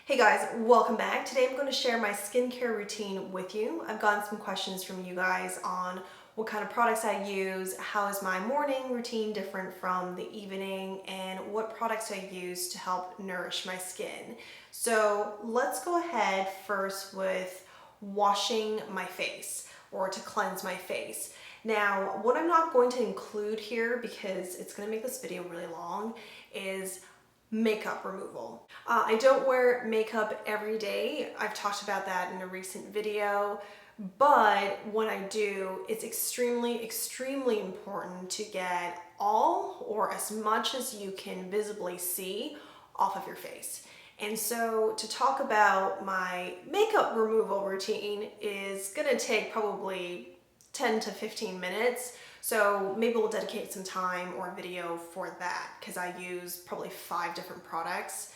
Hey guys, welcome back. Today I'm going to share my skincare routine with you. I've gotten some questions from you guys on what kind of products I use, how is my morning routine different from the evening, and what products I use to help nourish my skin. So let's go ahead first with washing my face or to cleanse my face. Now, what I'm not going to include here because it's going to make this video really long is makeup removal. I don't wear makeup every day. I've talked about that in a recent video, but when I do, it's extremely important to get all or as much as you can visibly see off of your face. And so to talk about my makeup removal routine is gonna take probably 10 to 15 minutes. So maybe we'll dedicate some time or a video for that because I use probably 5 different products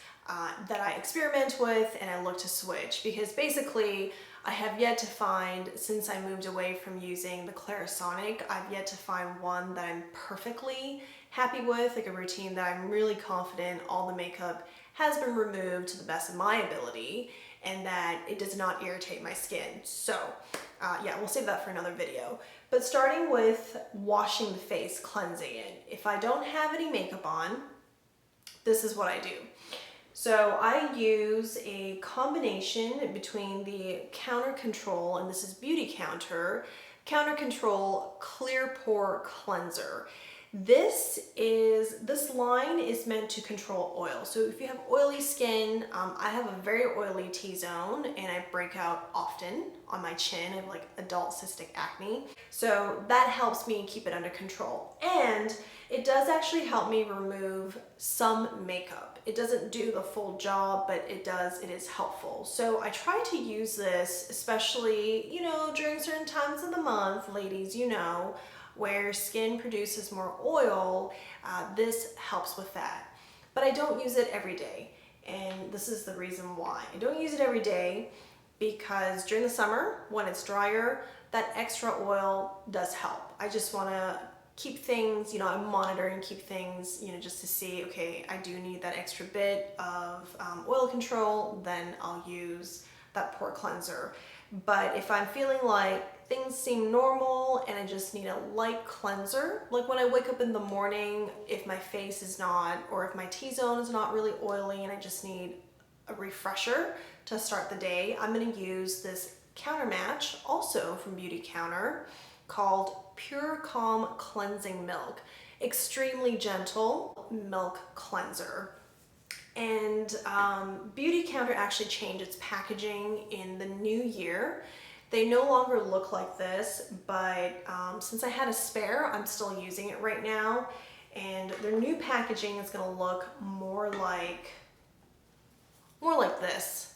that I experiment with and I look to switch because basically I have yet to find, since I moved away from using the Clarisonic, I've yet to find one that I'm perfectly happy with, like a routine that I'm really confident all the makeup has been removed to the best of my ability and that it does not irritate my skin. So yeah, we'll save that for another video. But starting with washing the face, cleansing it. If I don't have any makeup on, this is what I do. So I use a combination between the Countercontrol, and this is BeautyCounter, Countercontrol Clear Pore Cleanser. This line is meant to control oil. So if you have oily skin, I have a very oily T-zone and I break out often on my chin. I have like adult cystic acne. So that helps me keep it under control. And it does actually help me remove some makeup. It doesn't do the full job, but it is helpful. So I try to use this, especially, during certain times of the month, ladies, where skin produces more oil, this helps with that. But I don't use it every day, and this is the reason why. I don't use it every day because during the summer, when it's drier, that extra oil does help. I just want to keep things, I monitor and keep things, just to see, okay, I do need that extra bit of oil control, then I'll use that pore cleanser. But if I'm feeling like things seem normal and I just need a light cleanser, like when I wake up in the morning, if my face is not, or if my T-zone is not really oily and I just need a refresher to start the day, I'm gonna use this Countermatch, also from BeautyCounter, called Pure Calm Cleansing Milk. Extremely gentle milk cleanser. And BeautyCounter actually changed its packaging in the new year. They no longer look like this, but since I had a spare, I'm still using it right now. And their new packaging is gonna look more like this.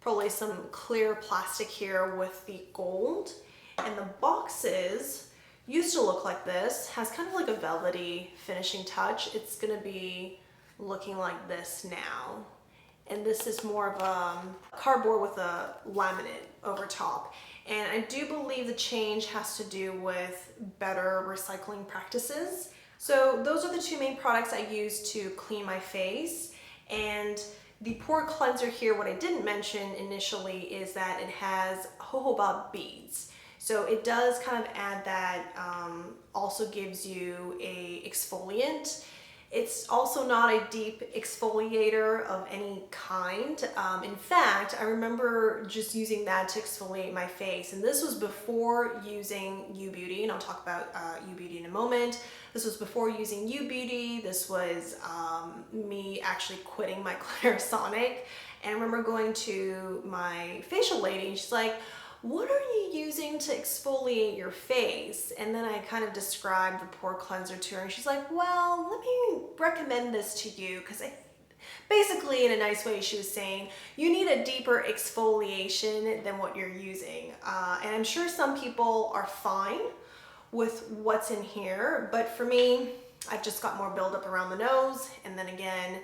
Probably some clear plastic here with the gold. And the boxes used to look like this, has kind of like a velvety finishing touch. It's gonna be looking like this now. And this is more of a cardboard with a laminate over top. And I do believe the change has to do with better recycling practices. So those are the 2 main products I use to clean my face. And the pore cleanser here, what I didn't mention initially is that it has jojoba beads. So it does kind of add that, also gives you a exfoliant. It's also not a deep exfoliator of any kind. In fact, I remember just using that to exfoliate my face, and this was before using UBeauty, and I'll talk about UBeauty in a moment. This was before using UBeauty. This was me actually quitting my Clarisonic, and I remember going to my facial lady, and she's like, "What are you using to exfoliate your face?" And then I kind of described the pore cleanser to her, and she's like, "Well, let me recommend this to you," because basically in a nice way she was saying you need a deeper exfoliation than what you're using. And I'm sure some people are fine with what's in here, but for me, I've just got more buildup around the nose, and then again,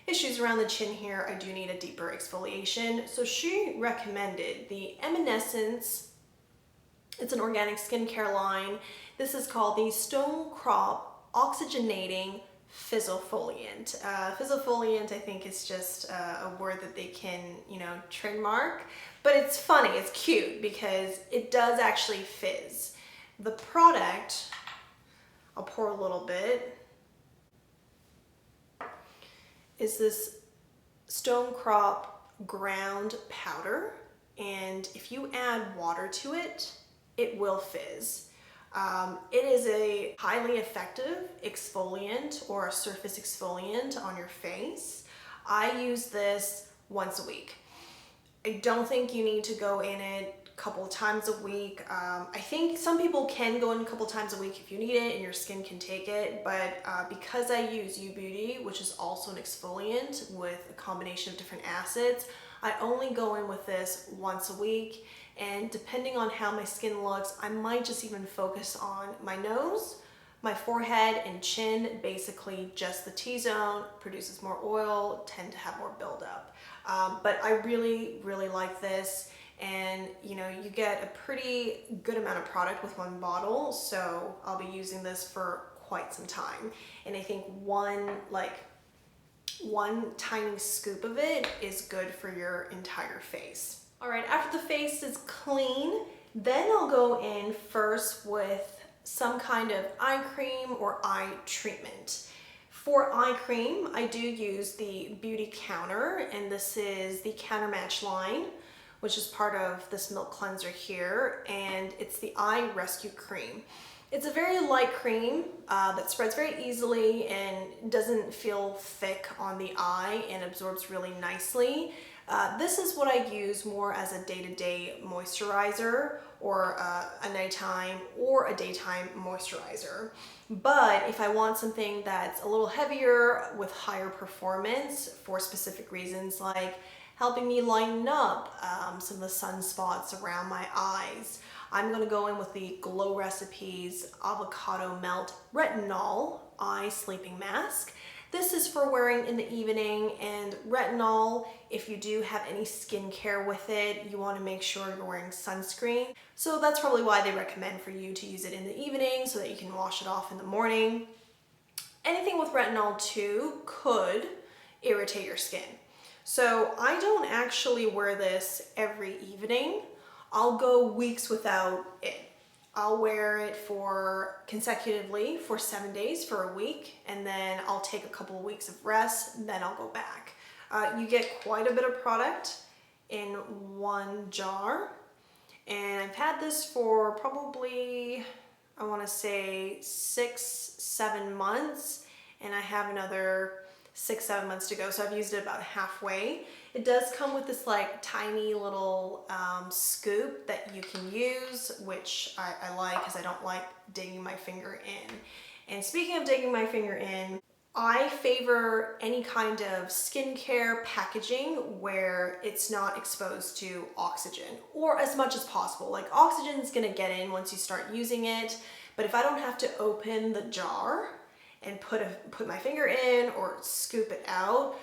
issues around the chin here, I do need a deeper exfoliation. So she recommended the Emaan Essence. It's an organic skincare line. This is called the Stone Crop Oxygenating Fizzofoliant. Fizzofoliant, I think, is just a word that they can, you know, trademark, but it's funny, it's cute because it does actually fizz. The product, I'll pour a little bit, is this Stone Crop ground powder, and if you add water to it, it will fizz. It is a highly effective exfoliant or a surface exfoliant on your face. I use this once a week. I don't think you need to go in it a couple times a week. I think some people can go in a couple times a week if you need it and your skin can take it, but because I use UBeauty, which is also an exfoliant with a combination of different acids, I only go in with this once a week. And depending on how my skin looks, I might just even focus on my nose, my forehead, and chin. Basically just the T-zone produces more oil, tend to have more buildup. But I really, really like this. And you know, you get a pretty good amount of product with one bottle. So I'll be using this for quite some time. And I think one tiny scoop of it is good for your entire face. All right, after the face is clean, then I'll go in first with some kind of eye cream or eye treatment. For eye cream, I do use the BeautyCounter, and this is the Countermatch line, which is part of this milk cleanser here, and it's the Eye Rescue Cream. It's a very light cream that spreads very easily and doesn't feel thick on the eye and absorbs really nicely. This is what I use more as a day-to-day moisturizer or a nighttime or a daytime moisturizer. But if I want something that's a little heavier with higher performance for specific reasons, like helping me lighten up some of the sunspots around my eyes, I'm going to go in with the Glow Recipes Avocado Melt Retinol Eye Sleeping Mask. This is for wearing in the evening, and retinol, if you do have any skincare with it, you want to make sure you're wearing sunscreen. So that's probably why they recommend for you to use it in the evening so that you can wash it off in the morning. Anything with retinol too could irritate your skin. So I don't actually wear this every evening. I'll go weeks without it. I'll wear it for consecutively for 7 days for a week, and then I'll take a couple of weeks of rest, and then I'll go back. You get quite a bit of product in one jar, and I've had this for probably, I want to say 6-7 months, and I have another 6-7 months to go, so I've used it about halfway. It does come with this like tiny little scoop that you can use, which I like because I don't like digging my finger in. And speaking of digging my finger in, I favor any kind of skincare packaging where it's not exposed to oxygen, or as much as possible. Like, oxygen is gonna get in once you start using it, but if I don't have to open the jar and put my finger in or scoop it out,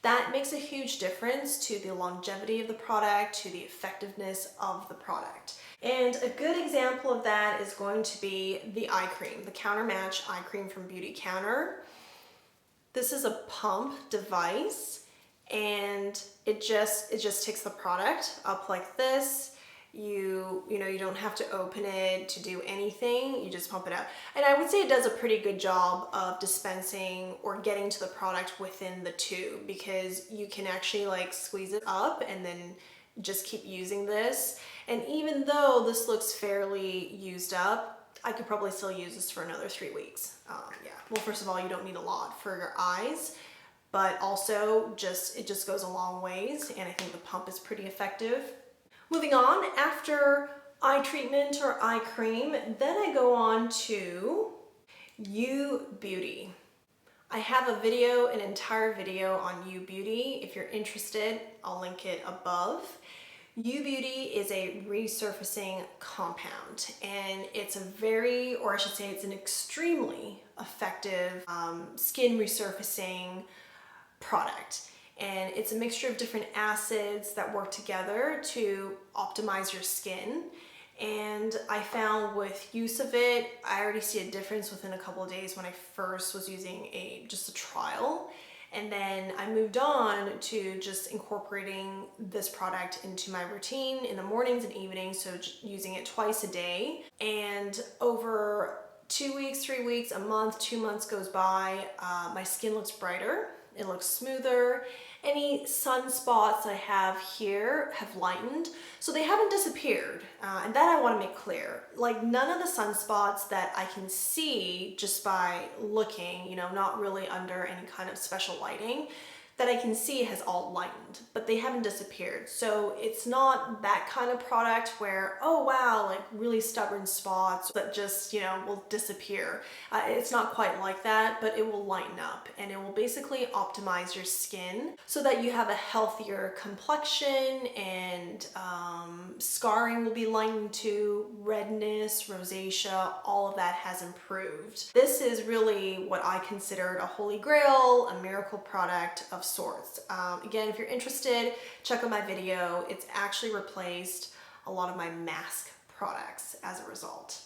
that makes a huge difference to the longevity of the product, to the effectiveness of the product. And a good example of that is going to be the eye cream, the Countermatch eye cream from BeautyCounter. This is a pump device, and it just takes the product up like this. You don't have to open it to do anything, you just pump it out. And I would say it does a pretty good job of dispensing or getting to the product within the tube, because you can actually like squeeze it up and then just keep using this. And even though this looks fairly used up, I could probably still use this for another 3 weeks. Yeah, well, first of all, you don't need a lot for your eyes, but also it just goes a long ways, and I think the pump is pretty effective. Moving on, after eye treatment or eye cream, then I go on to UBeauty. I have a video, an entire video on UBeauty. If you're interested, I'll link it above. UBeauty is a resurfacing compound, and it's a very, or I should say it's an extremely effective skin resurfacing product. And it's a mixture of different acids that work together to optimize your skin. And I found with use of it, I already see a difference within a couple of days when I first was using just a trial. And then I moved on to just incorporating this product into my routine in the mornings and evenings, so using it twice a day. And over 2 weeks, 3 weeks, a month, 2 months goes by, my skin looks brighter, it looks smoother. Any sunspots I have here have lightened, so they haven't disappeared, and that I want to make clear. Like, none of the sunspots that I can see just by looking, you know, not really under any kind of special lighting, that I can see has all lightened, but they haven't disappeared. So it's not that kind of product where, oh wow, like really stubborn spots that just, you know, will disappear. It's not quite like that, but it will lighten up and it will basically optimize your skin so that you have a healthier complexion, and scarring will be lightened too, redness, rosacea, all of that has improved. This is really what I considered a holy grail, a miracle product of sorts. Again, if you're interested, check out my video. It's actually replaced a lot of my mask products as a result.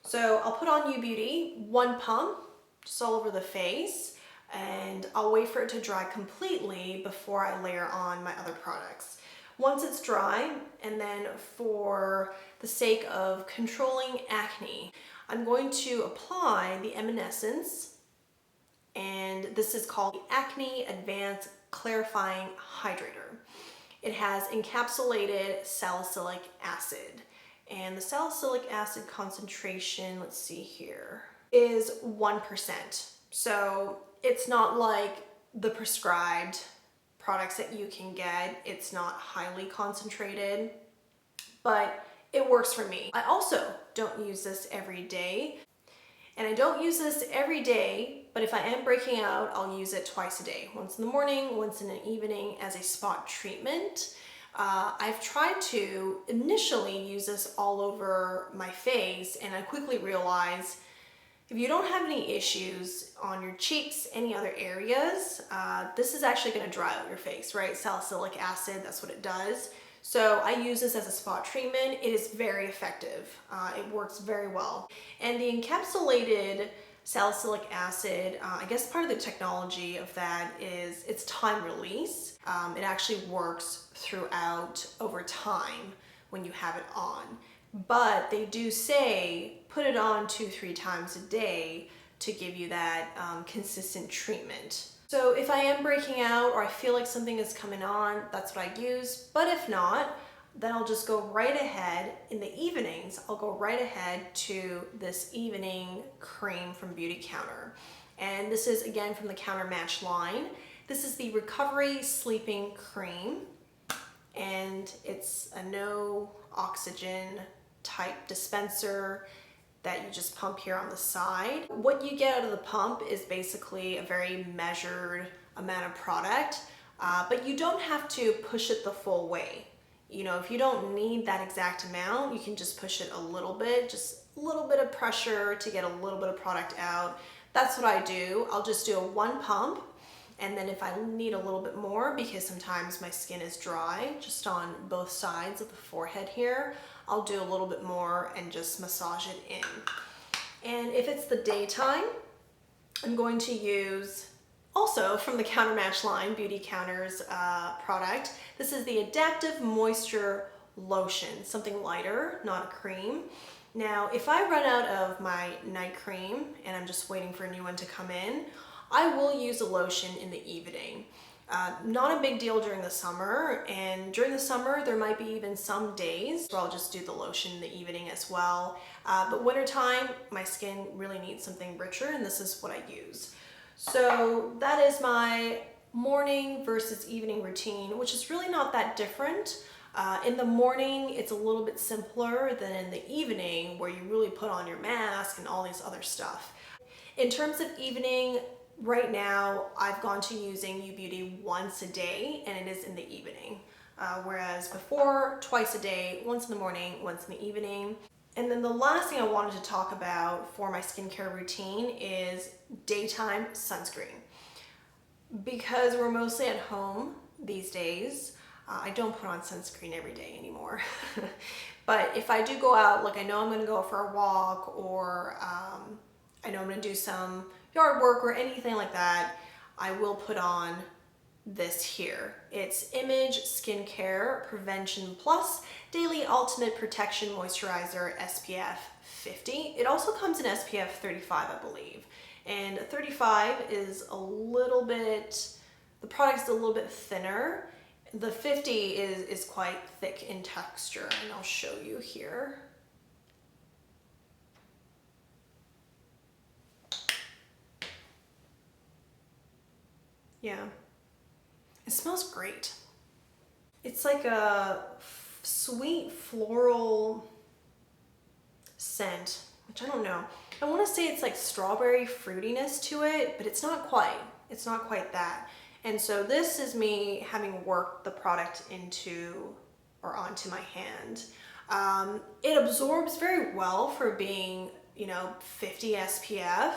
So I'll put on UBeauty, one pump, just all over the face, and I'll wait for it to dry completely before I layer on my other products. Once it's dry, and then for the sake of controlling acne, I'm going to apply the Emaan Essence, and this is called the Acne Advanced Clarifying Hydrator. It has encapsulated salicylic acid, and the salicylic acid concentration, let's see here, is 1%. So it's not like the prescribed products that you can get. It's not highly concentrated, but it works for me. I also don't use this every day. And I don't use this every day, but if I am breaking out, I'll use it twice a day. Once in the morning, once in the evening as a spot treatment. I've tried to initially use this all over my face, and I quickly realized if you don't have any issues on your cheeks, any other areas, this is actually going to dry out your face, right? Salicylic acid, that's what it does. So I use this as a spot treatment. It is very effective. It works very well. And the encapsulated salicylic acid, I guess part of the technology of that is it's time release. It actually works throughout over time when you have it on. But they do say put it on 2-3 times a day to give you that consistent treatment. So if I am breaking out or I feel like something is coming on, that's what I use. But if not, then I'll just go right ahead. In the evenings, I'll go right ahead to this evening cream from BeautyCounter. And this is again from the Countermatch line. This is the Recovery Sleeping Cream, and it's a no oxygen type dispenser that you just pump here on the side. What you get out of the pump is basically a very measured amount of product, but you don't have to push it the full way. You know, if you don't need that exact amount, you can just push it a little bit, just a little bit of pressure to get a little bit of product out. That's what I do. I'll just do a 1 pump, and then if I need a little bit more, because sometimes my skin is dry, just on both sides of the forehead here, I'll do a little bit more and just massage it in. And if it's the daytime, I'm going to use, also from the Countermatch line, BeautyCounter's product. This is the Adaptive Moisture Lotion, something lighter, not a cream. Now, if I run out of my night cream and I'm just waiting for a new one to come in, I will use a lotion in the evening. Not a big deal during the summer, and during the summer there might be even some days where I'll just do the lotion in the evening as well. But wintertime, my skin really needs something richer, and this is what I use. So that is my morning versus evening routine, which is really not that different. In the morning, it's a little bit simpler than in the evening, where you really put on your mask and all this other stuff. In terms of evening, right now, I've gone to using UBeauty once a day, and it is in the evening. Whereas before, twice a day, once in the morning, once in the evening. And then the last thing I wanted to talk about for my skincare routine is daytime sunscreen. Because we're mostly at home these days, I don't put on sunscreen every day anymore. But if I do go out, like I know I'm gonna go for a walk, or I know I'm gonna do some yard work or anything like that, I will put on this here. It's Image Skincare Prevention Plus Daily Ultimate Protection Moisturizer SPF 50. It also comes in SPF 35, I believe. And 35 is a little bit, the product's a little bit thinner. The 50 is quite thick in texture, and I'll show you here. Yeah, it smells great. It's like a sweet floral scent, which I don't know. I want to say it's like strawberry fruitiness to it, but it's not quite. It's not quite that. And so this is me having worked the product into or onto my hand. It absorbs very well for being, you know, 50 SPF,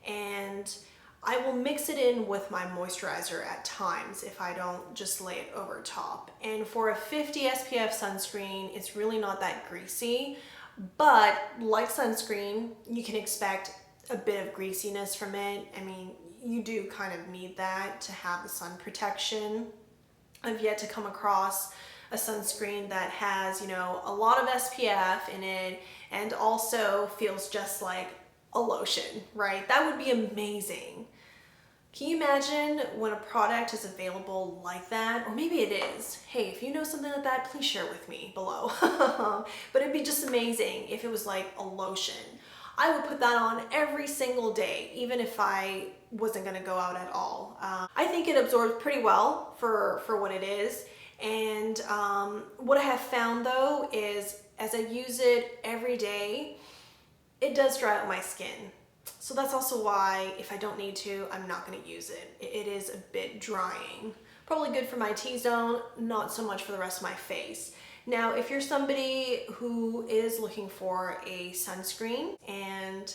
and I will mix it in with my moisturizer at times if I don't just lay it over top. And for a 50 SPF sunscreen, it's really not that greasy, but like sunscreen, you can expect a bit of greasiness from it. I mean, you do kind of need that to have the sun protection. I've yet to come across a sunscreen that has, you know, a lot of SPF in it and also feels just like a lotion, right? That would be amazing. Can you imagine when a product is available like that? Or maybe it is. Hey, if you know something like that, please share with me below. But it'd be just amazing if it was like a lotion. I would put that on every single day, even if I wasn't gonna go out at all. I think it absorbs pretty well for what it is. And what I have found though is as I use it every day, it does dry out my skin. So that's also why if I don't need to, I'm not gonna use it. It is a bit drying. Probably good for my T-zone, not so much for the rest of my face. Now, if you're somebody who is looking for a sunscreen and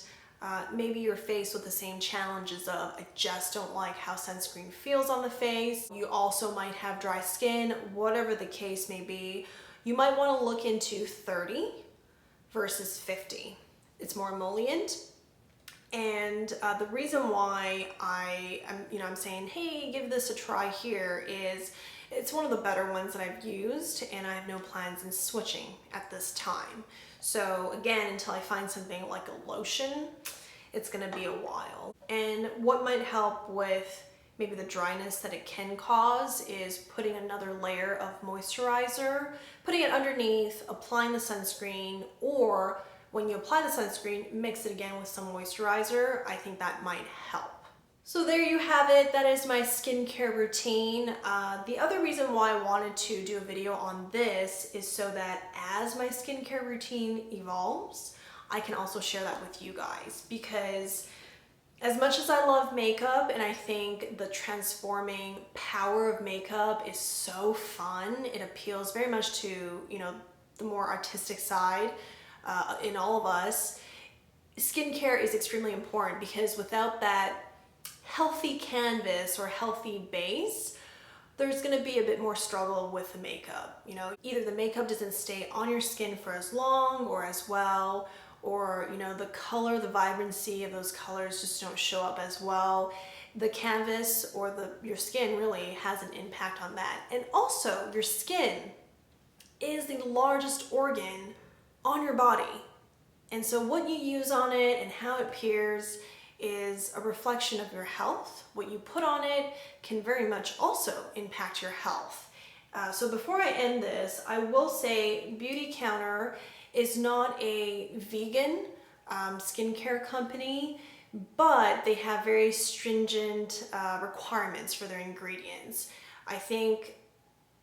maybe you're faced with the same challenges of I just don't like how sunscreen feels on the face, you also might have dry skin, whatever the case may be, you might want to look into 30 versus 50. It's more emollient. And the reason why I'm saying, hey, give this a try here is it's one of the better ones that I've used, and I have no plans in switching at this time. So again, until I find something like a lotion, it's gonna be a while. And what might help with maybe the dryness that it can cause is putting another layer of moisturizer, putting it underneath, applying the sunscreen, or when you apply the sunscreen, mix it again with some moisturizer. I think that might help. So there you have it. That is my skincare routine. The other reason why I wanted to do a video on this is so that as my skincare routine evolves, I can also share that with you guys, because as much as I love makeup and I think the transforming power of makeup is so fun, it appeals very much to, you know, the more artistic side in all of us, skincare is extremely important, because without that healthy canvas or healthy base, there's going to be a bit more struggle with the makeup. You know, either the makeup doesn't stay on your skin for as long or as well, or, you know, the color, the vibrancy of those colors just don't show up as well. The canvas or your skin really has an impact on that. And also, your skin is the largest organ on your body. And so what you use on it and how it appears is a reflection of your health. What you put on it can very much also impact your health. So before I end this, I will say BeautyCounter is not a vegan skincare company, but they have very stringent requirements for their ingredients. I think,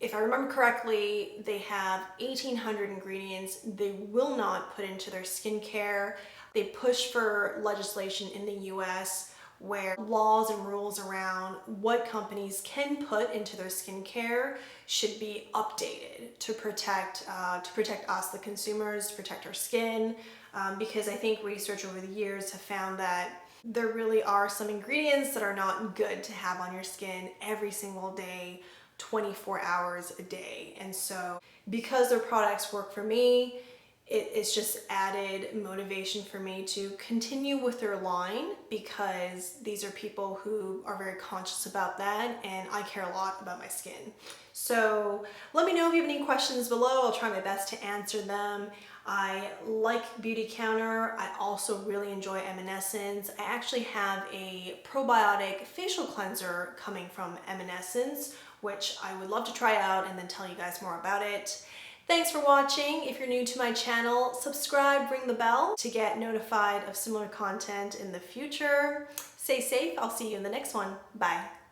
if I remember correctly, they have 1,800 ingredients they will not put into their skincare. They push for legislation in the US where laws and rules around what companies can put into their skincare should be updated to protect us, the consumers, to protect our skin, because I think research over the years have found that there really are some ingredients that are not good to have on your skin every single day 24 hours a day. And so because their products work for me, it's just added motivation for me to continue with their line, because these are people who are very conscious about that, and I care a lot about my skin. So let me know if you have any questions below. I'll try my best to answer them. I like BeautyCounter. I also really enjoy Emaan Essence. I actually have a probiotic facial cleanser coming from Emaan Essence, which I would love to try out and then tell you guys more about it. Thanks for watching. If you're new to my channel, subscribe, ring the bell to get notified of similar content in the future. Stay safe. I'll see you in the next one. Bye.